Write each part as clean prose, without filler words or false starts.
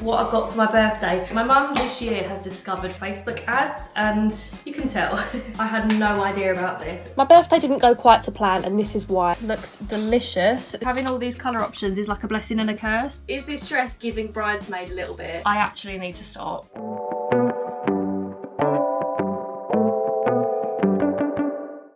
what I got for my birthday. My mum this year has discovered Facebook ads and you can tell I had no idea about this. My birthday didn't go quite to plan and this is why. It looks delicious. Having all these colour options is like a blessing and a curse. Is this dress giving bridesmaid a little bit? I actually need to stop.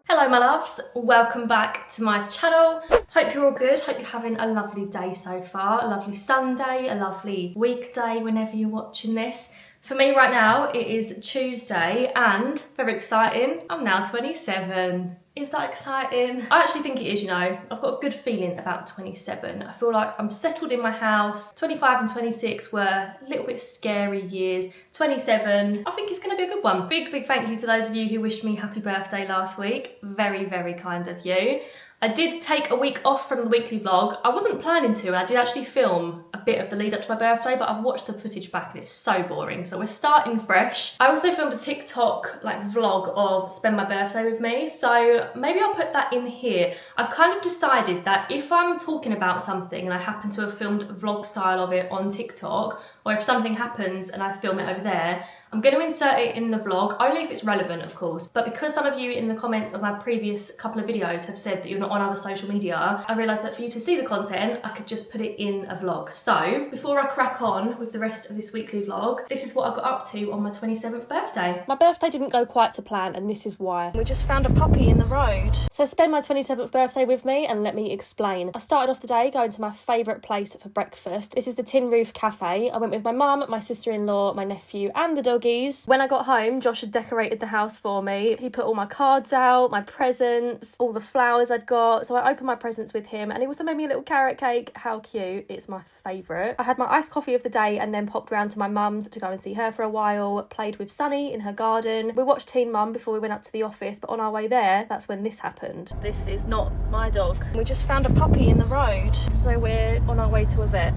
Hello my loves, welcome back to my channel. Hope you're all good, hope you're having a lovely day so far, a lovely Sunday, a lovely weekday whenever you're watching this. For me right now, it is Tuesday and very exciting, I'm now 27. Is that exciting? I actually think it is, you know. I've got a good feeling about 27. I feel like I'm settled in my house. 25 and 26 were a little bit scary years. 27, I think it's gonna be a good one. Big thank you to those of you who wished me happy birthday last week. Very kind of you. I did take a week off from the weekly vlog. I wasn't planning to, and I did actually film a bit of the lead up to my birthday, but I've watched the footage back and it's so boring. So we're starting fresh. I also filmed a TikTok vlog of spend my birthday with me. So maybe I'll put that in here. I've kind of decided that if I'm talking about something and I happen to have filmed a vlog style of it on TikTok, or if something happens and I film it over there, I'm going to insert it in the vlog, only if it's relevant, of course. But because some of you in the comments of my previous couple of videos have said that you're not on other social media, I realised that for you to see the content, I could just put it in a vlog. So, before I crack on with the rest of this weekly vlog, this is what I got up to on my 27th birthday. My birthday didn't go quite to plan, and this is why. We just found a puppy in the road. So spend my 27th birthday with me, and let me explain. I started off the day going to my favourite place for breakfast. This is the Tin Roof Cafe. I went with my mum, my sister-in-law, my nephew, and the dog. When I got home, Josh had decorated the house for me. He put all my cards out, my presents, all the flowers I'd got. So I opened my presents with him and he also made me a little carrot cake. How cute. It's my favourite. I had my iced coffee of the day and then popped round to my mum's to go and see her for a while. Played with Sunny in her garden. We watched Teen Mum before we went up to the office, but on our way there, that's when this happened. This is not my dog. We just found a puppy in the road. So we're on our way to a vet.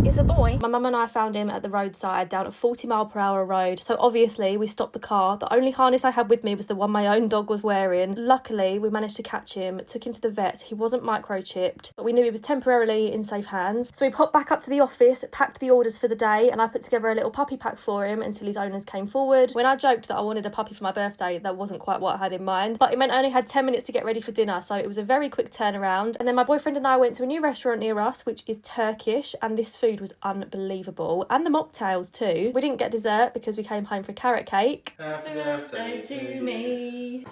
It's a boy. My mum and I found him at the roadside down a 40-mile-per-hour road. So obviously we stopped the car. The only harness I had with me was the one my own dog was wearing. Luckily, we managed to catch him, took him to the vets. He wasn't microchipped, but we knew he was temporarily in safe hands. So we popped back up to the office, packed the orders for the day, and I put together a little puppy pack for him until his owners came forward. When I joked that I wanted a puppy for my birthday, that wasn't quite what I had in mind, but it meant I only had 10 minutes to get ready for dinner, so it was a very quick turnaround. And then my boyfriend and I went to a new restaurant near us, which is Turkish, and this food was unbelievable, and the mocktails too. We didn't get dessert because we came home for a carrot cake. Happy birthday to me.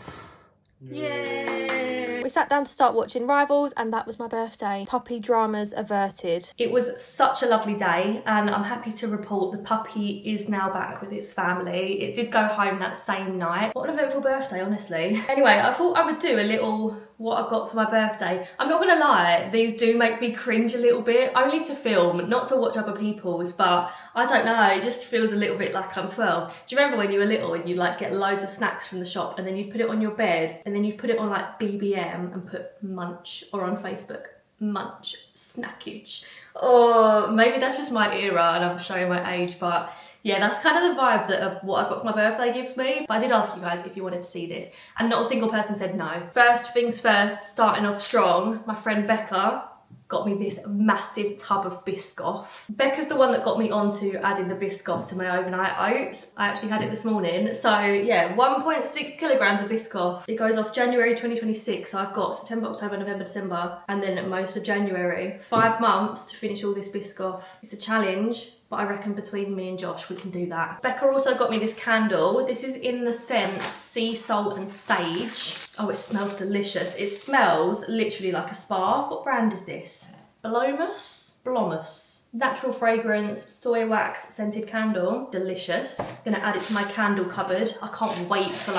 Yay! We sat down to start watching Rivals and that was my birthday. Puppy dramas averted. It was such a lovely day and I'm happy to report the puppy is now back with its family. It did go home that same night. What an eventful birthday, honestly. Anyway, I thought I would do a little what I got for my birthday. I'm not gonna lie, these do make me cringe a little bit, only to film, not to watch other people's, but I don't know, it just feels a little bit like I'm 12. Do you remember when you were little and you'd get loads of snacks from the shop and then you'd put it on your bed and then you'd put it on BBM and put munch, or on Facebook, munch, snackage. Or maybe that's just my era and I'm showing my age, but yeah, that's kind of the vibe that what I got for my birthday gives me. But I did ask you guys if you wanted to see this, and not a single person said no. First things first, starting off strong, my friend Becca got me this massive tub of Biscoff. Becca's the one that got me onto adding the Biscoff to my overnight oats. I actually had it this morning. So yeah, 1.6 kilograms of Biscoff. It goes off January 2026. So I've got September, October, November, December, and then most of January. 5 months to finish all this Biscoff. It's a challenge, but I reckon between me and Josh we can do that. Becca also got me this candle. This is in the scent Sea Salt and Sage. Oh, it smells delicious. It smells literally like a spa. What brand is this? Blomus. Natural fragrance, soy wax scented candle. Delicious. Gonna add it to my candle cupboard. I can't wait for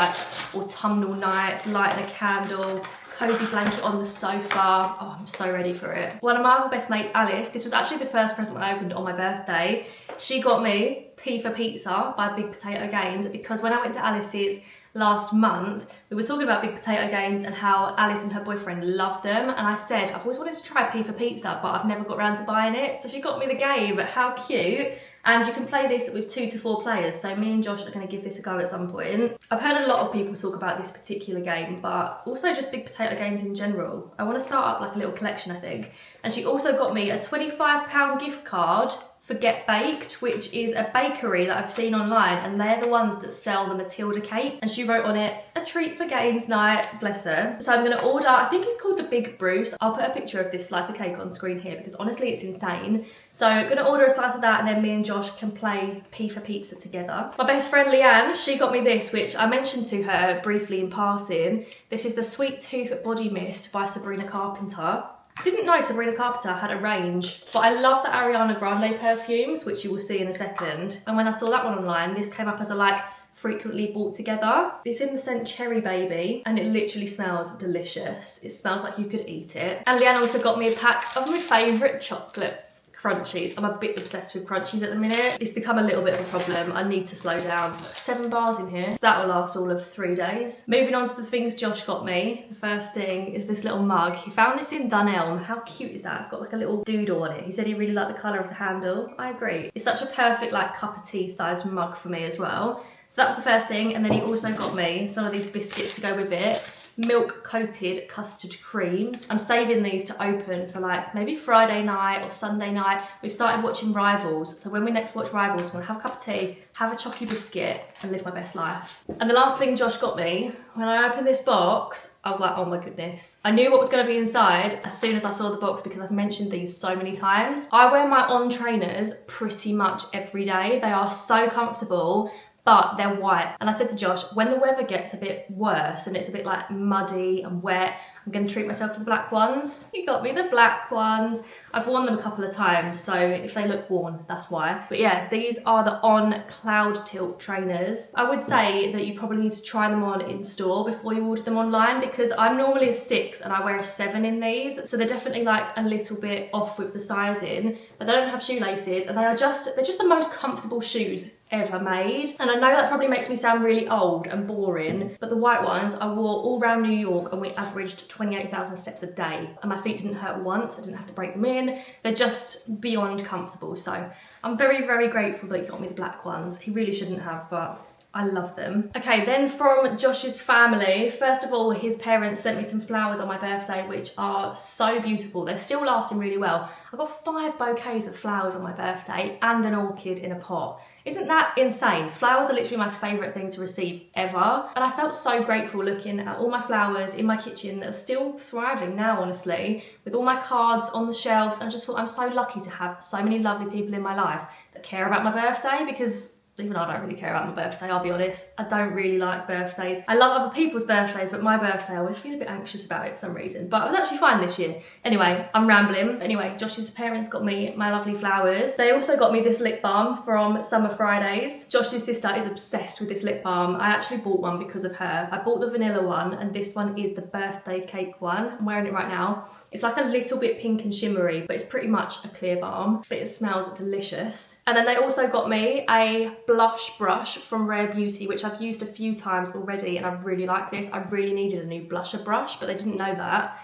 autumnal nights, lighting a candle, cozy blanket on the sofa. Oh, I'm so ready for it. One of my other best mates, Alice, this was actually the first present I opened on my birthday. She got me P for Pizza by Big Potato Games because when I went to Alice's last month, we were talking about big potato games and how Alice and her boyfriend love them. And I said, I've always wanted to try P for Pizza, but I've never got around to buying it. So she got me the game. How cute. And you can play this with 2 to 4 players, so me and Josh are going to give this a go at some point. I've heard a lot of people talk about this particular game, but also just big potato games in general. I want to start up like a little collection, I think. And she also got me a £25 gift card for Get Baked, which is a bakery that I've seen online, and they're the ones that sell the Matilda cake. And she wrote on it, a treat for games night, bless her. So I'm gonna order, I think it's called the Big Bruce. I'll put a picture of this slice of cake on screen here because honestly it's insane. So I'm gonna order a slice of that, and then me and Josh can play P for Pizza together. My best friend Leanne, she got me this, which I mentioned to her briefly in passing. This is the Sweet Tooth Body Mist by Sabrina Carpenter. Didn't know Sabrina Carpenter had a range, but I love the Ariana Grande perfumes, which you will see in a second. And when I saw that one online, this came up as a like frequently bought together. It's in the scent Cherry Baby, and it literally smells delicious. It smells like you could eat it. And Leanne also got me a pack of my favourite chocolates. Crunchies. I'm a bit obsessed with crunchies at the minute. It's become a little bit of a problem. I need to slow down. 7 bars in here. That will last all of 3 days. Moving on to the things Josh got me. The first thing is this little mug. He found this in Dunelm. How cute is that? It's got like a little doodle on it. He said he really liked the colour of the handle. I agree. It's such a perfect like cup of tea sized mug for me as well. So that was the first thing. And then he also got me some of these biscuits to go with it. Milk coated custard creams. I'm saving these to open for like maybe Friday night or Sunday night. We've started watching Rivals, so when we next watch Rivals, I'm gonna have a cup of tea, have a chocky biscuit and live my best life. And the last thing Josh got me, when I opened this box, I was like, oh my goodness. I knew what was gonna be inside as soon as I saw the box because I've mentioned these so many times. I wear my On trainers pretty much every day. They are so comfortable, but they're white. And I said to Josh, when the weather gets a bit worse and it's a bit like muddy and wet, I'm gonna treat myself to the black ones. He got me the black ones. I've worn them a couple of times, so if they look worn, that's why. But yeah, these are the On Cloud Tilt trainers. I would say that you probably need to try them on in store before you order them online, because I'm normally a 6 and I wear a 7 in these. So they're definitely like a little bit off with the sizing, but they don't have shoelaces, and they're just the most comfortable shoes ever made. And I know that probably makes me sound really old and boring, but the white ones I wore all around New York and we averaged 28,000 steps a day, and my feet didn't hurt once. I didn't have to break them in. They're just beyond comfortable. So I'm very, very grateful that he got me the black ones. He really shouldn't have, but I love them. Okay, then from Josh's family, first of all, his parents sent me some flowers on my birthday, which are so beautiful. They're still lasting really well. I got 5 bouquets of flowers on my birthday and an orchid in a pot. Isn't that insane? Flowers are literally my favourite thing to receive ever. And I felt so grateful looking at all my flowers in my kitchen that are still thriving now, honestly, with all my cards on the shelves. And I just thought I'm so lucky to have so many lovely people in my life that care about my birthday, because even though I don't really care about my birthday, I'll be honest, I don't really like birthdays. I love other people's birthdays, but my birthday I always feel a bit anxious about it for some reason. But I was actually fine this year. Anyway, I'm rambling. Anyway, Josh's parents got me my lovely flowers. They also got me this lip balm from Summer Fridays. Josh's sister is obsessed with this lip balm. I actually bought one because of her. I bought the vanilla one, and this one is the birthday cake one. I'm wearing it right now. It's like a little bit pink and shimmery, but it's pretty much a clear balm, but it smells delicious. And then they also got me a blush brush from Rare Beauty, which I've used a few times already, and I really like this. I really needed a new blusher brush, but they didn't know that.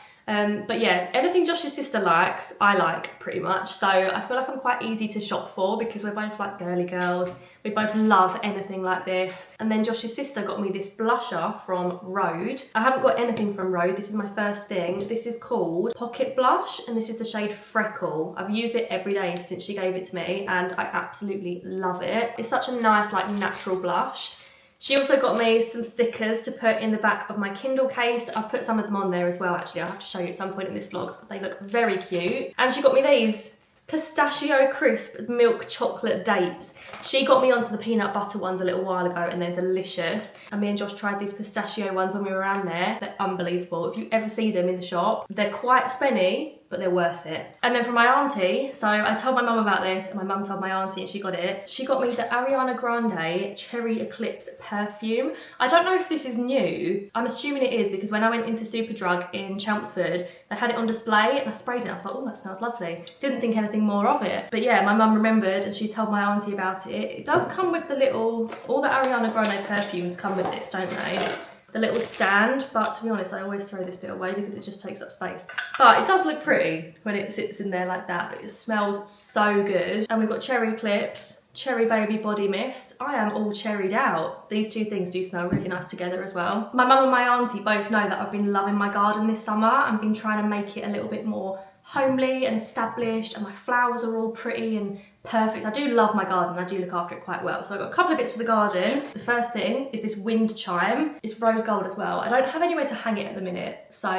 But yeah, anything Josh's sister likes, I like pretty much. So I feel like I'm quite easy to shop for because we're both like girly girls. We both love anything like this. And then Josh's sister got me this blusher from Rhode. I haven't got anything from Rhode. This is my first thing. This is called Pocket Blush, and this is the shade Freckle. I've used it every day since she gave it to me, and I absolutely love it. It's such a nice, like, natural blush. She also got me some stickers to put in the back of my Kindle case. I've put some of them on there as well, actually. I'll have to show you at some point in this vlog. They look very cute. And she got me these pistachio crisp milk chocolate dates. She got me onto the peanut butter ones a little while ago, and they're delicious. And me and Josh tried these pistachio ones when we were around there. They're unbelievable. If you ever see them in the shop, they're quite spenny, but they're worth it. And then from my auntie, so I told my mum about this and my mum told my auntie and she got it. She got me the Ariana Grande Cherry Eclipse perfume. I don't know if this is new. I'm assuming it is because when I went into Superdrug in Chelmsford, they had it on display and I sprayed it. I was like, oh, that smells lovely. Didn't think anything more of it. But yeah, my mum remembered and she's told my auntie about it. It does come with the little, all the Ariana Grande perfumes come with this, don't they? The little stand, but to be honest, I always throw this bit away because it just takes up space. But it does look pretty when it sits in there like that, but it smells so good. And we've got Cherry Eclipse, Cherry Baby Body Mist. I am all cherried out. These two things do smell really nice together as well. My mum and my auntie both know that I've been loving my garden this summer and been trying to make it a little bit more homely and established, and my flowers are all pretty and perfect. I do love my garden, I do look after it quite well. So I've got a couple of bits for the garden. The first thing is this wind chime. It's rose gold as well. I don't have anywhere to hang it at the minute, so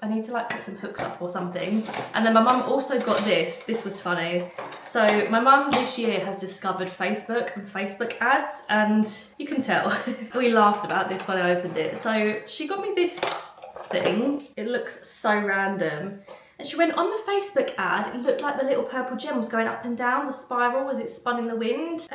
I need to like put some hooks up or something. And then my mum also got this. This was funny. So my mum this year has discovered Facebook and Facebook ads, and you can tell. We laughed about this when I opened it. So she got me this thing. It looks so random. And she went, on the Facebook ad, it looked like the little purple gem was going up and down the spiral as it spun in the wind.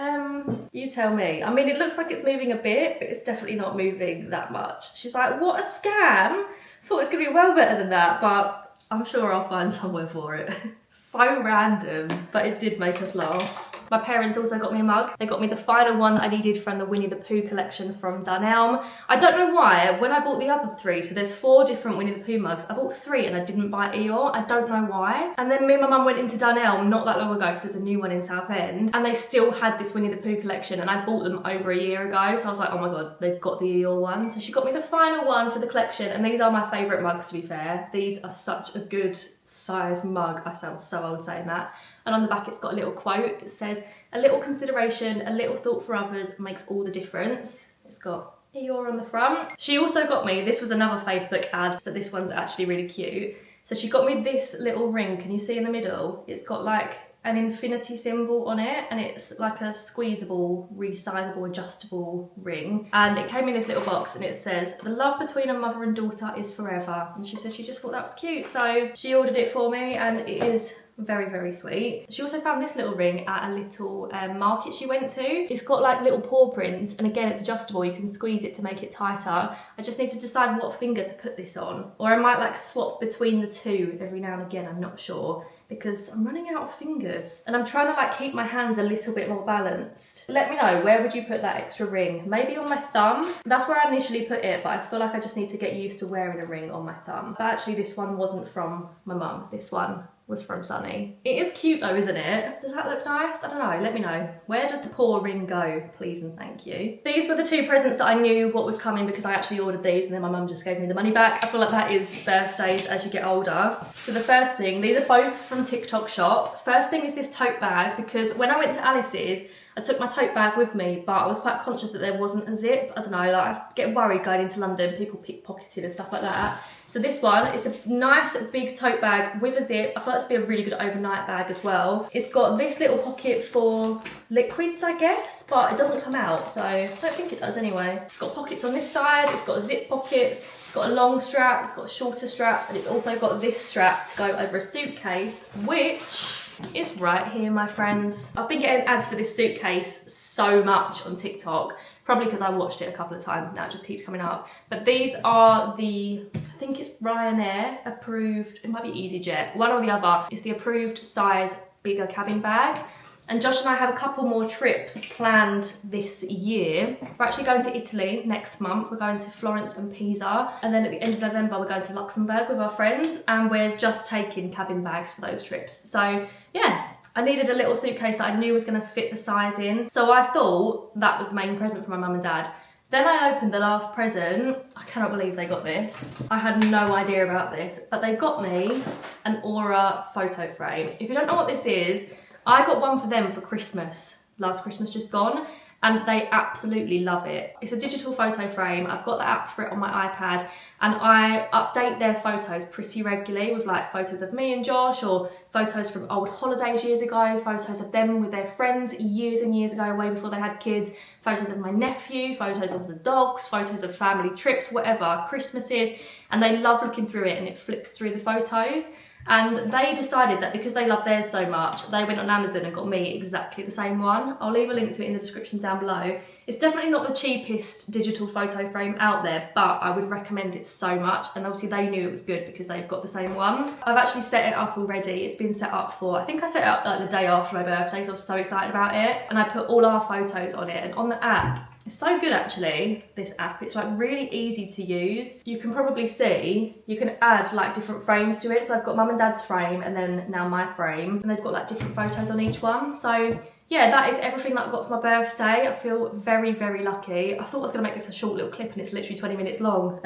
You tell me. I mean, it looks like it's moving a bit, but it's definitely not moving that much. She's like, what a scam. Thought it's gonna be well better than that, but I'm sure I'll find somewhere for it. So random, but it did make us laugh. My parents also got me a mug. They got me the final one that I needed from the Winnie the Pooh collection from Dunelm. I don't know why, when I bought the other three, so there's 4 different Winnie the Pooh mugs, I bought 3 and I didn't buy Eeyore. I don't know why. And then me and my mum went into Dunelm not that long ago because there's a new one in Southend, and they still had this Winnie the Pooh collection and I bought them over a year ago. So I was like, oh my God, they've got the Eeyore one. So she got me the final one for the collection, and these are my favourite mugs, to be fair. These are such a good size mug. I sound so old saying that. And on the back it's got a little quote. It says, a little consideration, a little thought for others makes all the difference. It's got Eeyore on the front. She also got me, this was another Facebook ad, but this one's actually really cute. So she got me this little ring. Can you see in the middle? It's got like an infinity symbol on it, and it's like a squeezable, resizable, adjustable ring. And it came in this little box and it says, the love between a mother and daughter is forever. And she said she just thought that was cute. So she ordered it for me and it is very, very sweet. She also found this little ring at a little market she went to. It's got like little paw prints, and again, it's adjustable. You can squeeze it to make it tighter. I just need to decide what finger to put this on. Or I might like swap between the two every now and again, I'm not sure, because I'm running out of fingers and I'm trying to like keep my hands a little bit more balanced. Let me know, where would you put that extra ring? Maybe on my thumb? That's where I initially put it, but I feel like I just need to get used to wearing a ring on my thumb. But actually this one wasn't from my mum. This one was from Sunny. It is cute though, isn't it? Does that look nice? I don't know, let me know. Where does the paw ring go, please and thank you? These were the 2 presents that I knew what was coming because I actually ordered these and then my mum just gave me the money back. I feel like that is birthdays as you get older. So the first thing, these are both from TikTok shop. First thing is this tote bag, because when I went to Alice's, I took my tote bag with me, but I was quite conscious that there wasn't a zip. I don't know, like I get worried going into London, people pickpocketed and stuff like that. So this one, it's a nice big tote bag with a zip. I feel like this would be a really good overnight bag as well. It's got this little pocket for liquids, I guess, but it doesn't come out, so I don't think it does anyway. It's got pockets on this side, it's got zip pockets, it's got a long strap, it's got shorter straps, and it's also got this strap to go over a suitcase, which is right here, my friends. I've been getting ads for this suitcase so much on TikTok, probably because I watched it a couple of times now, it just keeps coming up. But these are the, I think it's Ryanair approved, it might be EasyJet, one or the other. It's the approved size bigger cabin bag. And Josh and I have a couple more trips planned this year. We're actually going to Italy next month. We're going to Florence and Pisa. And then at the end of November, we're going to Luxembourg with our friends. And we're just taking cabin bags for those trips. So yeah, I needed a little suitcase that I knew was gonna fit the size in. So I thought that was the main present for my mum and dad. Then I opened the last present. I cannot believe they got this. I had no idea about this, but they got me an Aura photo frame. If you don't know what this is, I got one for them for Christmas, last Christmas just gone, and they absolutely love it. It's a digital photo frame. I've got the app for it on my iPad, and I update their photos pretty regularly with like photos of me and Josh, or photos from old holidays years ago, photos of them with their friends years and years ago, way before they had kids, photos of my nephew, photos of the dogs, photos of family trips, whatever, Christmases, and they love looking through it and it flicks through the photos. And they decided that because they love theirs so much, they went on Amazon and got me exactly the same one. I'll leave a link to it in the description down below. It's definitely not the cheapest digital photo frame out there, but I would recommend it so much. And obviously they knew it was good because they've got the same one. I've actually set it up already. It's been set up for, I think I set it up like the day after my birthday, so I was so excited about it. And I put all our photos on it, and on the app, it's so good actually, this app. It's like really easy to use. You can probably see, you can add like different frames to it. So I've got mum and dad's frame and then now my frame, and they've got like different photos on each one. So yeah, that is everything that I got for my birthday. I feel very, very lucky. I thought I was gonna make this a short little clip and it's literally 20 minutes long.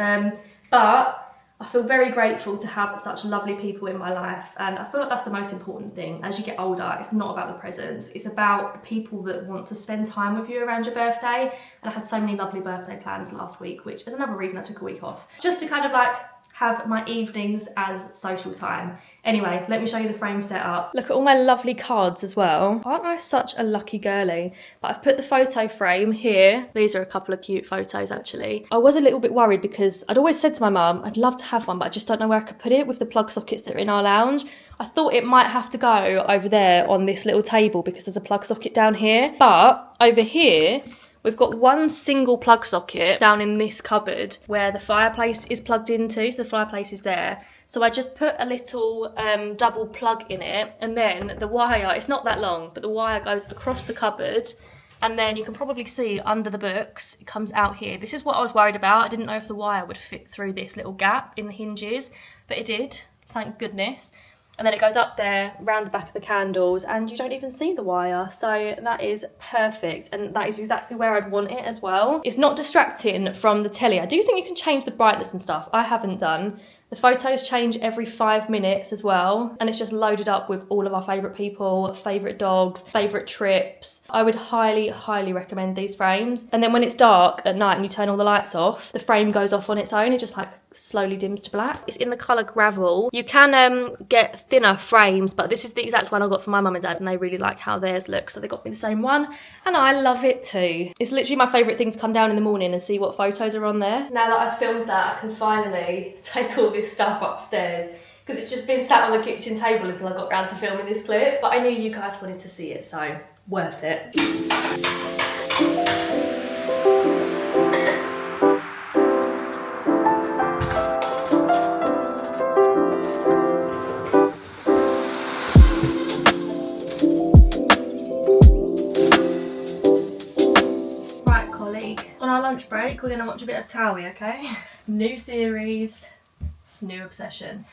But I feel very grateful to have such lovely people in my life, and I feel like that's the most important thing. As you get older, it's not about the presents, it's about the people that want to spend time with you around your birthday. And I had so many lovely birthday plans last week, which is another reason I took a week off, just to kind of like have my evenings as social time. Anyway, let me show you the frame setup. Look at all my lovely cards as well. Aren't I such a lucky girly? But I've put the photo frame here. These are a couple of cute photos actually. I was a little bit worried because I'd always said to my mum, I'd love to have one, but I just don't know where I could put it with the plug sockets that are in our lounge. I thought it might have to go over there on this little table because there's a plug socket down here. But over here, we've got one single plug socket down in this cupboard where the fireplace is plugged into, so the fireplace is there. So I just put a little double plug in it, and then the wire, it's not that long, but the wire goes across the cupboard, and then you can probably see under the books, it comes out here. This is what I was worried about. I didn't know if the wire would fit through this little gap in the hinges, but it did, thank goodness. And then it goes up there, round the back of the candles, and you don't even see the wire. So that is perfect, and that is exactly where I'd want it as well. It's not distracting from the telly. I do think you can change the brightness and stuff. I haven't done. The photos change every 5 minutes as well, and it's just loaded up with all of our favourite people, favourite dogs, favourite trips. I would highly, highly recommend these frames. And then when it's dark at night and you turn all the lights off, the frame goes off on its own. It just like slowly dims to black. It's in the colour gravel. You can get thinner frames, but this is the exact one I got for my mum and dad, and they really like how theirs look, so they got me the same one, and I love it too. It's literally my favourite thing to come down in the morning and see what photos are on there. Now that I've filmed that, I can finally take all this stuff upstairs, because it's just been sat on the kitchen table until I got round to filming this clip, but I knew you guys wanted to see it, so worth it. Right, colleague, on our lunch break we're going to watch a bit of Towie, okay? New series, new obsession.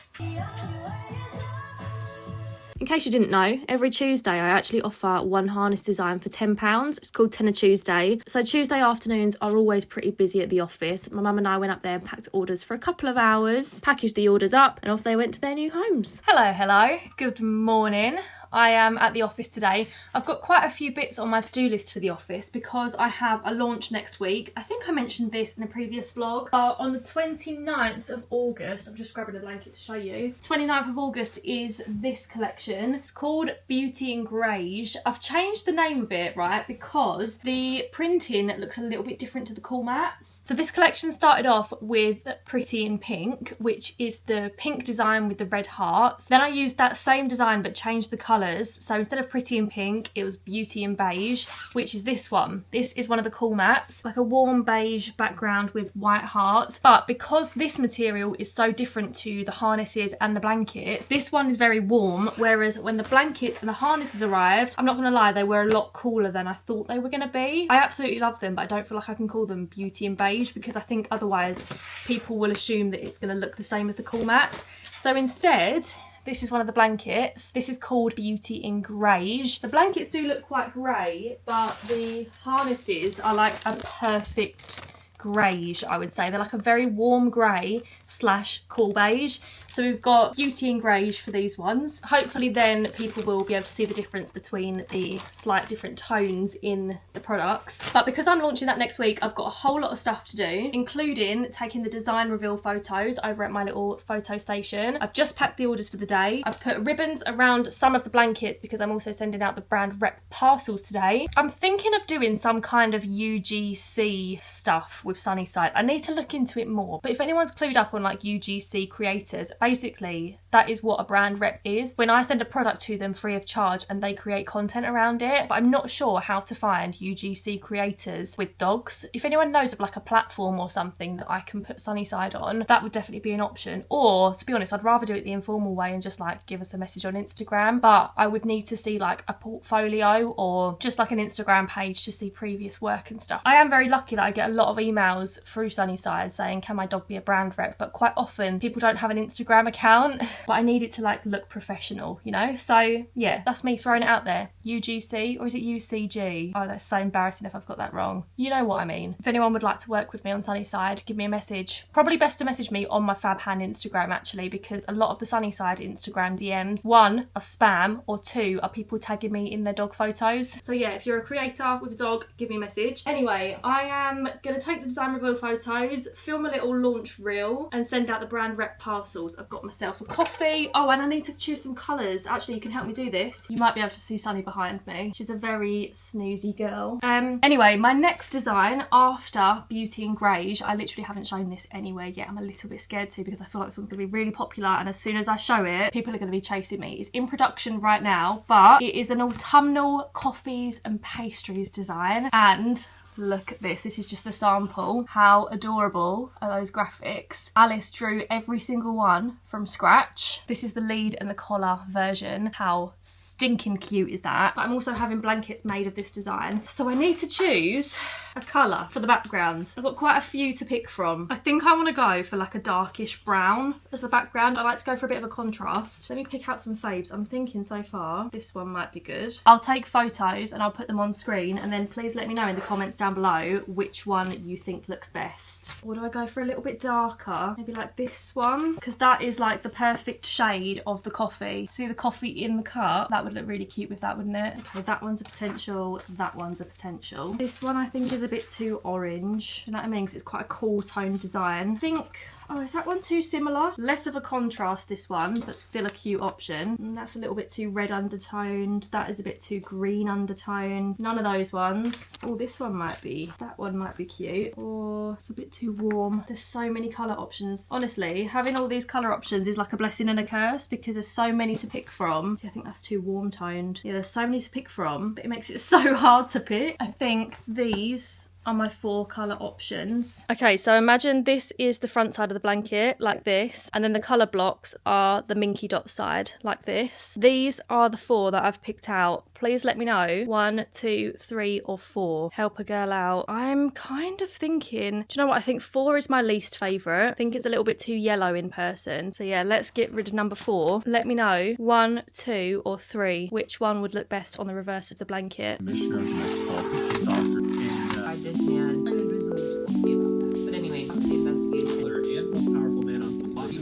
In case you didn't know, every Tuesday I actually offer one harness design for £10. It's called Tenner Tuesday. So Tuesday afternoons are always pretty busy at the office. My mum and I went up there and packed orders for a couple of hours, packaged the orders up, and off they went to their new homes. Hello, good morning. I am at the office today. I've got quite a few bits on my to-do list for the office because I have a launch next week. I think I mentioned this in a previous vlog. On the 29th of August, I'm just grabbing a blanket to show you. 29th of August is this collection. It's called Beauty in Greige. I've changed the name of it, right, because the printing looks a little bit different to the cool mats. So this collection started off with Pretty in Pink, which is the pink design with the red hearts. Then I used that same design but changed the colour. So instead of Pretty in Pink, it was Beauty in Beige, which is this one. This is one of the cool mats, like a warm beige background with white hearts. But because this material is so different to the harnesses and the blankets, this one is very warm, whereas when the blankets and the harnesses arrived, I'm not gonna lie, they were a lot cooler than I thought they were gonna be. I absolutely love them, but I don't feel like I can call them Beauty in Beige because I think otherwise people will assume that it's gonna look the same as the cool mats. So instead, this is one of the blankets. This is called Beauty in Greige. The blankets do look quite grey, but the harnesses are like a perfect greige, I would say. They're like a very warm grey / cool beige. So we've got Beauty in Greige for these ones. Hopefully then people will be able to see the difference between the slight different tones in the products. But because I'm launching that next week, I've got a whole lot of stuff to do, including taking the design reveal photos over at my little photo station. I've just packed the orders for the day. I've put ribbons around some of the blankets because I'm also sending out the brand rep parcels today. I'm thinking of doing some kind of UGC stuff with with Sunnyside. I need to look into it more, but if anyone's clued up on like UGC creators, basically that is what a brand rep is. When I send a product to them free of charge and they create content around it, but I'm not sure how to find UGC creators with dogs. If anyone knows of like a platform or something that I can put Sunnyside on, that would definitely be an option. Or to be honest, I'd rather do it the informal way and just like give us a message on Instagram, but I would need to see like a portfolio or just like an Instagram page to see previous work and stuff. I am very lucky that I get a lot of emails through Sunnyside saying, can my dog be a brand rep? But quite often people don't have an Instagram account, but I need it to like look professional, you know? So yeah, that's me throwing it out there. UGC, or is it UCG? Oh, that's so embarrassing if I've got that wrong. You know what I mean. If anyone would like to work with me on Sunnyside, give me a message. Probably best to message me on my Fab Hand Instagram actually, because a lot of the Sunnyside Instagram DMs, one, are spam, or two, are people tagging me in their dog photos. So yeah, if you're a creator with a dog, give me a message. Anyway, I am going to take the design reveal photos, film a little launch reel, and send out the brand rep parcels. I've got myself a coffee. Oh, and I need to choose some colours. Actually, you can help me do this. You might be able to see Sunny behind me. She's a very snoozy girl. Anyway, my next design after Beauty and Greige, I literally haven't shown this anywhere yet. I'm a little bit scared to because I feel like this one's going to be really popular, and as soon as I show it, people are going to be chasing me. It's in production right now, but it is an autumnal coffees and pastries design, and look at this. This is just the sample. How adorable are those graphics? Alice drew every single one from scratch. This is the lead and the collar version. How stinking cute is that? But I'm also having blankets made of this design. So I need to choose a colour for the background. I've got quite a few to pick from. I think I want to go for like a darkish brown as the background. I like to go for a bit of a contrast. Let me pick out some faves. I'm thinking so far this one might be good. I'll take photos and I'll put them on screen, and then please let me know in the comments down below which one you think looks best. Or do I go for a little bit darker? Maybe like this one, because that is like the perfect shade of the coffee. See the coffee in the cup? That would look really cute with that, wouldn't it? Okay, that one's a potential. That one's a potential. This one I think is a bit too orange. You know what I mean? Because it's quite a cool tone design. I think, oh, is that one too similar? Less of a contrast, this one, but still a cute option. And that's a little bit too red undertoned. That is a bit too green undertone. None of those ones. Oh, this one might be. That one might be cute. Or it's a bit too warm. There's so many colour options. Honestly, having all these colour options is like a blessing and a curse because there's so many to pick from. See, I think that's too warm toned. Yeah, there's so many to pick from, but it makes it so hard to pick. I think these are my 4 colour options. Okay, so imagine this is the front side of the blanket, like this, and then the colour blocks are the Minky Dot side, like this. These are the 4 that I've picked out. Please let me know 1, 2, 3 or 4. Help a girl out. I'm kind of thinking, do you know what? I think 4 is my least favourite. I think it's a little bit too yellow in person. So yeah, let's get rid of number 4. Let me know 1, 2 or 3 which one would look best on the reverse of the blanket. This man unresolved. We'll see about that. But anyway, I'm the investigation. Most powerful man on the planet.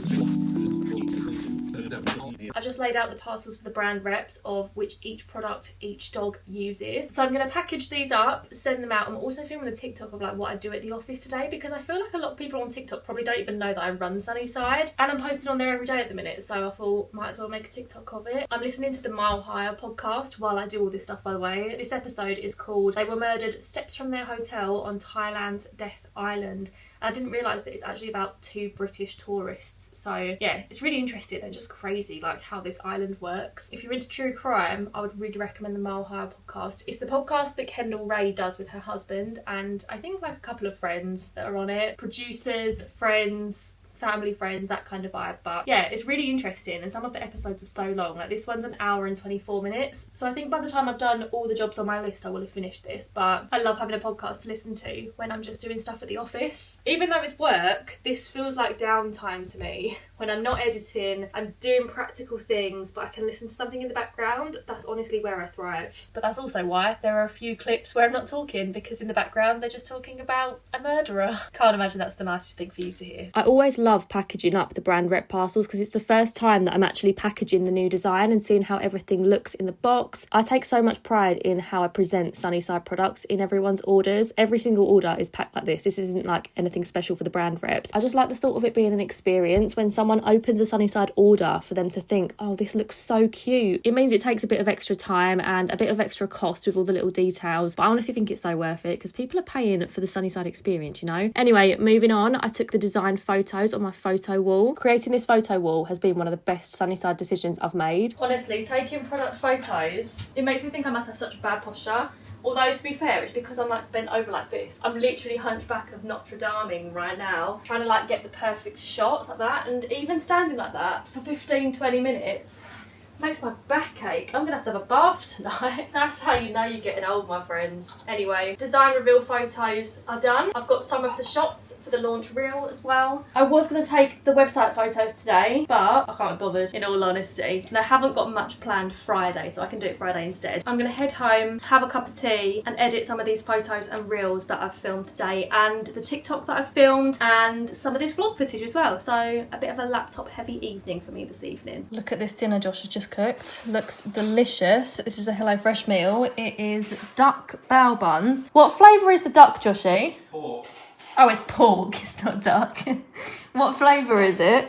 I've just laid out the parcels for the brand reps of which each product each dog uses. So I'm going to package these up, send them out. I'm also filming a TikTok of like what I do at the office today, because I feel like a lot of people on TikTok probably don't even know that I run Sunnyside, and I'm posting on there every day at the minute, so I thought might as well make a TikTok of it. I'm listening to the Mile Higher podcast while I do all this stuff, by the way. This episode is called They Were Murdered Steps from Their Hotel on Thailand's Death Island. I didn't realise that it's actually about 2 British tourists. So yeah, it's really interesting and just crazy like how this island works. If you're into true crime, I would really recommend the Mile Higher podcast. It's the podcast that Kendall Ray does with her husband, and I think like a couple of friends that are on it. Producers, friends, family, friends, that kind of vibe. But yeah, it's really interesting, and some of the episodes are so long. Like this one's an hour and 24 minutes, so I think by the time I've done all the jobs on my list I will have finished this. But I love having a podcast to listen to when I'm just doing stuff at the office. Even though it's work, this feels like downtime to me. When I'm not editing, I'm doing practical things, but I can listen to something in the background. That's honestly where I thrive. But that's also why there are a few clips where I'm not talking, because in the background they're just talking about a murderer. Can't imagine that's the nicest thing for you to hear. I always love packaging up the brand rep parcels because it's the first time that I'm actually packaging the new design and seeing how everything looks in the box. I take so much pride in how I present Sunnyside products in everyone's orders. Every single order is packed like this. This isn't like anything special for the brand reps. I just like the thought of it being an experience when someone opens a Sunnyside order for them to think, oh, this looks so cute. It means it takes a bit of extra time and a bit of extra cost with all the little details, but I honestly think it's so worth it because people are paying for the Sunnyside experience, you know? Anyway, moving on, I took the design photos on my photo wall. Creating this photo wall has been one of the best Sunnyside decisions I've made. Honestly, taking product photos, it makes me think I must have such bad posture. Although, to be fair, it's because I'm like bent over like this. I'm literally hunchback of Notre Daming right now, trying to like get the perfect shots like that. And even standing like that for 15-20 minutes makes my back ache. I'm gonna have to have a bath tonight. That's how you know you're getting old, my friends. Anyway, design reveal photos are done. I've got some of the shots for the launch reel as well. I was gonna take the website photos today, but I can't be bothered, in all honesty. And I haven't got much planned Friday, so I can do it Friday instead. I'm gonna head home, have a cup of tea, and edit some of these photos and reels that I've filmed today, and the TikTok that I've filmed, and some of this vlog footage as well. So a bit of a laptop heavy evening for me this evening. Look at this dinner Josh has just cooked. Looks delicious. This is a HelloFresh meal. It is duck bao buns. What flavour is the duck, Joshy? Pork. Oh, it's pork. It's not duck. What flavour is it?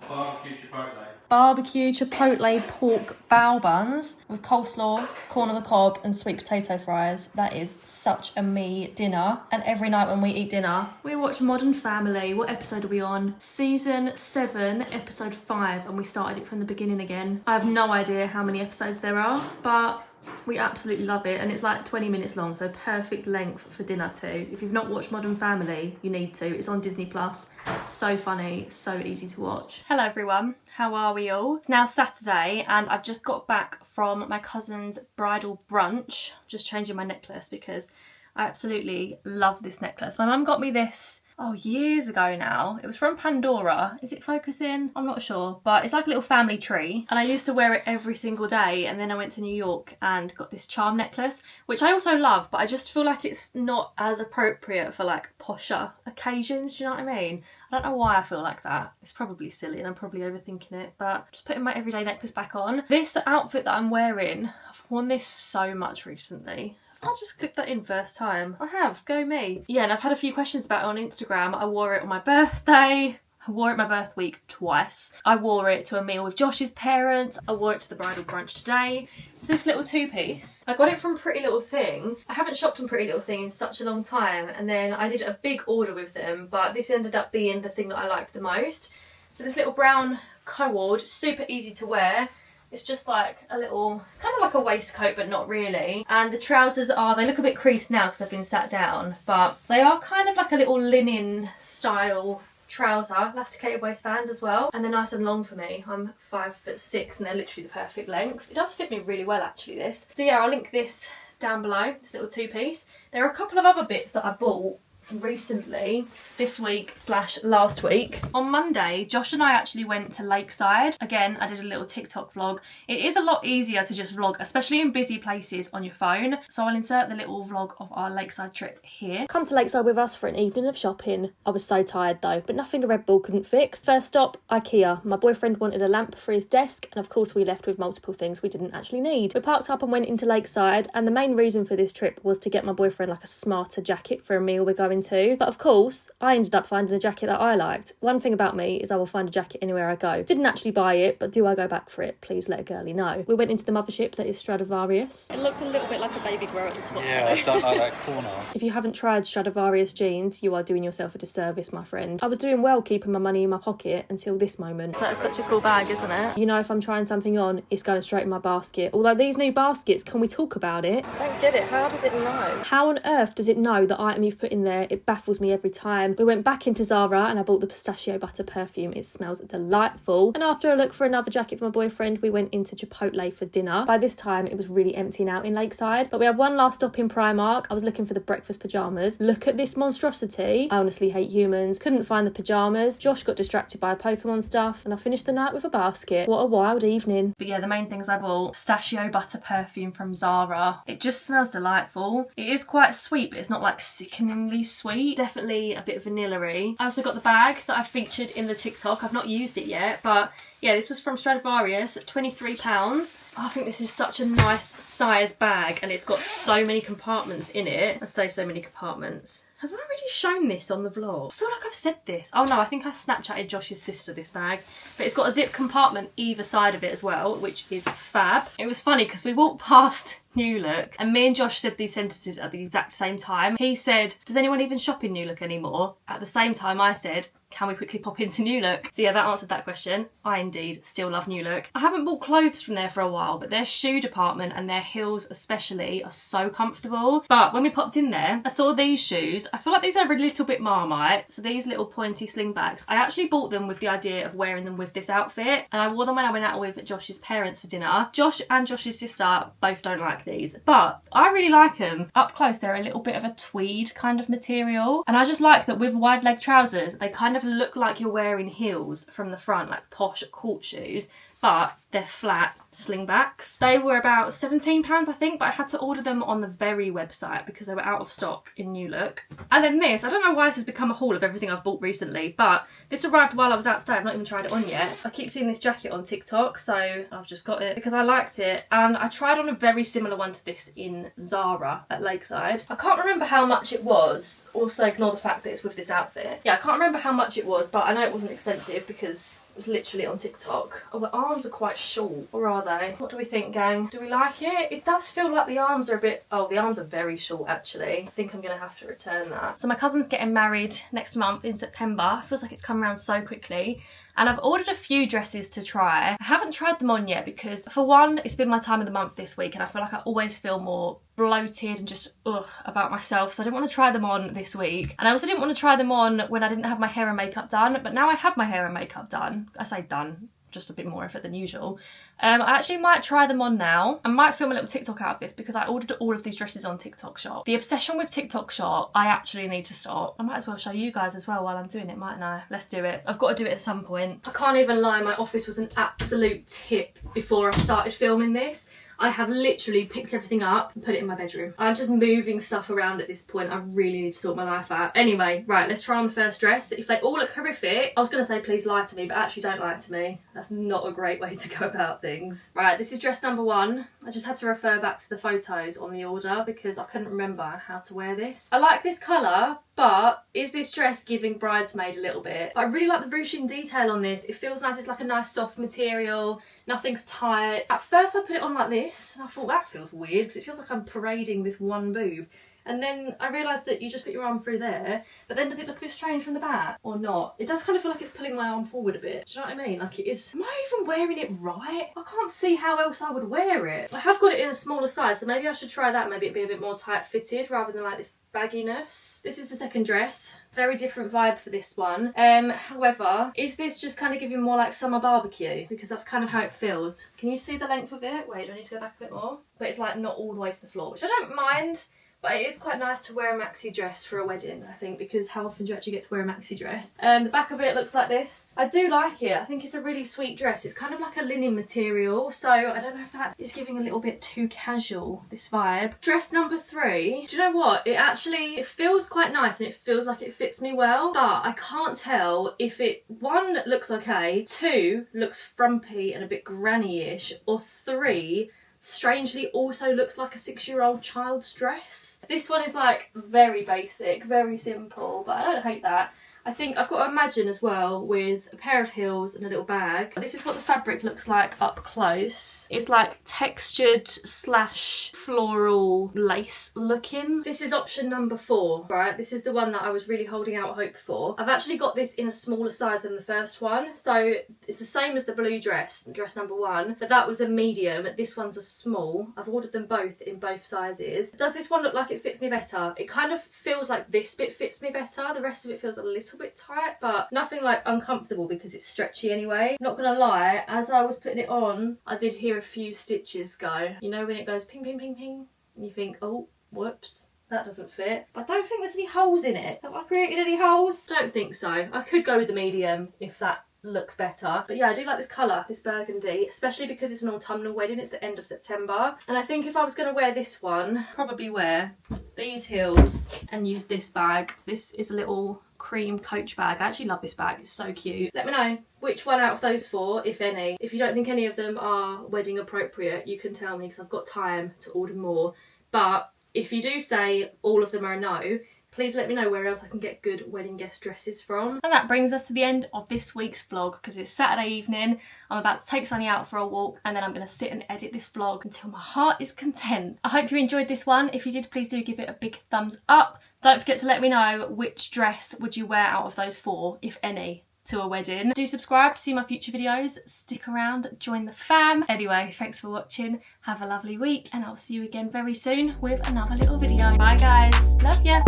Barbecue chipotle. Barbecue chipotle pork bao buns with coleslaw, corn on the cob and sweet potato fries. That is such a me dinner. And every night when we eat dinner, we watch Modern Family. What episode are we on? Season 7, episode 5, and we started it from the beginning again. I have no idea how many episodes there are, but we absolutely love it, and it's like 20 minutes long, so perfect length for dinner too. If you've not watched Modern Family, you need to. It's on Disney Plus. So funny, so easy to watch. Hello everyone, how are we all? It's now Saturday and I've just got back from my cousin's bridal brunch. Just changing my necklace because I absolutely love this necklace. My mum got me this years ago now. It was from Pandora. Is it focusing? I'm not sure, but it's like a little family tree, and I used to wear it every single day. And then I went to New York and got this charm necklace, which I also love, but I just feel like it's not as appropriate for like posher occasions. Do you know what I mean? I don't know why I feel like that. It's probably silly and I'm probably overthinking it, but just putting my everyday necklace back on. This outfit that I'm wearing, I've worn this so much recently. I'll just click that in first time. I have, go me. Yeah, and I've had a few questions about it on Instagram. I wore it on my birthday. I wore it my birth week twice. I wore it to a meal with Josh's parents. I wore it to the bridal brunch today. It's this little two-piece. I got it from Pretty Little Thing. I haven't shopped on Pretty Little Thing in such a long time, and then I did a big order with them, but this ended up being the thing that I liked the most. So this little brown cord, super easy to wear. It's just like a little, it's kind of like a waistcoat, but not really. And the trousers they look a bit creased now because they've been sat down, but they are kind of like a little linen style trouser, elasticated waistband as well. And they're nice and long for me. I'm 5'6" and they're literally the perfect length. It does fit me really well actually, this. So yeah, I'll link this down below, this little two-piece. There are a couple of other bits that I bought recently, this week / last week. On Monday, Josh and I actually went to Lakeside. Again, I did a little TikTok vlog. It is a lot easier to just vlog, especially in busy places on your phone. So I'll insert the little vlog of our Lakeside trip here. Come to Lakeside with us for an evening of shopping. I was so tired though, but nothing a Red Bull couldn't fix. First stop, IKEA. My boyfriend wanted a lamp for his desk, and of course we left with multiple things we didn't actually need. We parked up and went into Lakeside, and the main reason for this trip was to get my boyfriend like a smarter jacket for a meal we're going to. But of course, I ended up finding a jacket that I liked. One thing about me is I will find a jacket anywhere I go. Didn't actually buy it, but do I go back for it? Please let a girlie know. We went into the mothership that is Stradivarius. It looks a little bit like a baby grower at the top. Yeah, I don't like that corner. If you haven't tried Stradivarius jeans, you are doing yourself a disservice, my friend. I was doing well keeping my money in my pocket until this moment. That's such a cool bag, isn't it? You know, if I'm trying something on, it's going straight in my basket. Although these new baskets, can we talk about it? Don't get it. How does it know? How on earth does it know the item you've put in there? It baffles me every time. We went back into Zara and I bought the pistachio butter perfume. It smells delightful. And after a look for another jacket for my boyfriend, we went into Chipotle for dinner. By this time, it was really empty now in Lakeside, but we had one last stop in Primark. I was looking for the breakfast pyjamas. Look at this monstrosity. I honestly hate humans. Couldn't find the pyjamas. Josh got distracted by Pokemon stuff, and I finished the night with a basket. What a wild evening. But yeah, the main things I bought: pistachio butter perfume from Zara. It just smells delightful. It is quite sweet, but it's not like sickeningly sweet, definitely a bit vanilla-y. I also got the bag that I featured in the TikTok. I've not used it yet, but yeah, this was from Stradivarius at £23. I think this is such a nice size bag, and it's got so many compartments in it. I say so many compartments. Have I already shown this on the vlog? I feel like I've said this. Oh no, I think I Snapchatted Josh's sister this bag. But it's got a zip compartment either side of it as well, which is fab. It was funny because we walked past New Look and me and Josh said these sentences at the exact same time. He said, does anyone even shop in New Look anymore? At the same time I said, can we quickly pop into New Look? So yeah, that answered that question. I indeed still love New Look. I haven't bought clothes from there for a while, but their shoe department and their heels especially are so comfortable. But when we popped in there, I saw these shoes. I feel like these are a little bit Marmite. So these little pointy slingbacks, I actually bought them with the idea of wearing them with this outfit. And I wore them when I went out with Josh's parents for dinner. Josh and Josh's sister both don't like these, but I really like them. Up close, they're a little bit of a tweed kind of material. And I just like that with wide leg trousers, they kind of look like you're wearing heels from the front, like posh court shoes, but they're flat slingbacks. They were about £17 I think, but I had to order them on the Very website because they were out of stock in New Look. And then this, I don't know why this has become a haul of everything I've bought recently, but this arrived while I was out today. I've not even tried it on yet. I keep seeing this jacket on TikTok, so I've just got it because I liked it. And I tried on a very similar one to this in Zara at Lakeside. I can't remember how much it was. Also ignore the fact that it's with this outfit. Yeah, I can't remember how much it was, but I know it wasn't expensive because it was literally on TikTok. Oh, the arms are quite short, or are they? What do we think, gang? Do we like it? It does feel like the arms are a bit... Oh, the arms are very short, actually. I think I'm going to have to return that. So my cousin's getting married next month in September. It feels like it's come around so quickly. And I've ordered a few dresses to try. I haven't tried them on yet because, for one, it's been my time of the month this week and I feel like I always feel more bloated and just about myself, so I didn't want to try them on this week. And I also didn't want to try them on when I didn't have my hair and makeup done, but now I have my hair and makeup done. I say done, just a bit more effort than usual. I actually might try them on now. I might film a little TikTok out of this because I ordered all of these dresses on TikTok Shop. The obsession with TikTok Shop, I actually need to stop. I might as well show you guys as well while I'm doing it, mightn't I? Let's do it. I've got to do it at some point. I can't even lie, my office was an absolute tip before I started filming this. I have literally picked everything up and put it in my bedroom. I'm just moving stuff around at this point. I really need to sort my life out. Anyway, right, let's try on the first dress. If they all look horrific, I was going to say please lie to me, but actually don't lie to me. That's not a great way to go about things. Right, this is dress number 1. I just had to refer back to the photos on the order because I couldn't remember how to wear this. I like this colour, but is this dress giving bridesmaid a little bit? But I really like the ruching detail on this. It feels nice. It's like a nice soft material. Nothing's tight. At first I put it on like this and I thought that feels weird because it feels like I'm parading this one boob. And then I realised that you just put your arm through there, but then does it look a bit strange from the back or not? It does kind of feel like it's pulling my arm forward a bit. Do you know what I mean? Like it is... Am I even wearing it right? I can't see how else I would wear it. I have got it in a smaller size, so maybe I should try that. Maybe it'd be a bit more tight fitted rather than like this bagginess. This is the second dress. Very different vibe for this one. However, is this just kind of giving more like summer barbecue? Because that's kind of how it feels. Can you see the length of it? Wait, do I need to go back a bit more? But it's like not all the way to the floor, which I don't mind. But it is quite nice to wear a maxi dress for a wedding, I think, because how often do you actually get to wear a maxi dress? The back of it looks like this. I do like it. I think it's a really sweet dress. It's kind of like a linen material, so I don't know if that is giving a little bit too casual, this vibe. Dress number 3. Do you know what? It feels quite nice and it feels like it fits me well, but I can't tell if it, 1, looks okay, 2, looks frumpy and a bit granny-ish, or 3, strangely also looks like a 6-year-old child's dress. This one is like very basic, very simple, but I don't hate that. I think I've got to imagine as well with a pair of heels and a little bag. This is what the fabric looks like up close. It's like textured / floral lace looking. This is option number 4, right? This is the one that I was really holding out hope for. I've actually got this in a smaller size than the first one. So it's the same as the blue dress, dress number 1, but that was a medium. This one's a small. I've ordered them both in both sizes. Does this one look like it fits me better? It kind of feels like this bit fits me better. The rest of it feels a little bit tight, but nothing like uncomfortable because it's stretchy anyway. Not gonna lie, as I was putting it on, I did hear a few stitches go. You know when it goes ping, ping, ping, ping, and you think, oh, whoops, that doesn't fit. But I don't think there's any holes in it. Have I created any holes? Don't think so. I could go with the medium if that looks better. But yeah, I do like this colour, this burgundy, especially because it's an autumnal wedding. It's the end of September. And I think if I was going to wear this one, probably wear these heels and use this bag. This is a little cream Coach bag. I actually love this bag. It's so cute. Let me know which one out of those four, if any. If you don't think any of them are wedding appropriate, you can tell me because I've got time to order more. But if you do say all of them are a no, please let me know where else I can get good wedding guest dresses from. And that brings us to the end of this week's vlog because it's Saturday evening. I'm about to take Sunny out for a walk and then I'm going to sit and edit this vlog until my heart is content. I hope you enjoyed this one. If you did, please do give it a big thumbs up. Don't forget to let me know which dress would you wear out of those four, if any, to a wedding. Do subscribe to see my future videos. Stick around, join the fam. Anyway, thanks for watching. Have a lovely week and I'll see you again very soon with another little video. Bye guys. Love ya.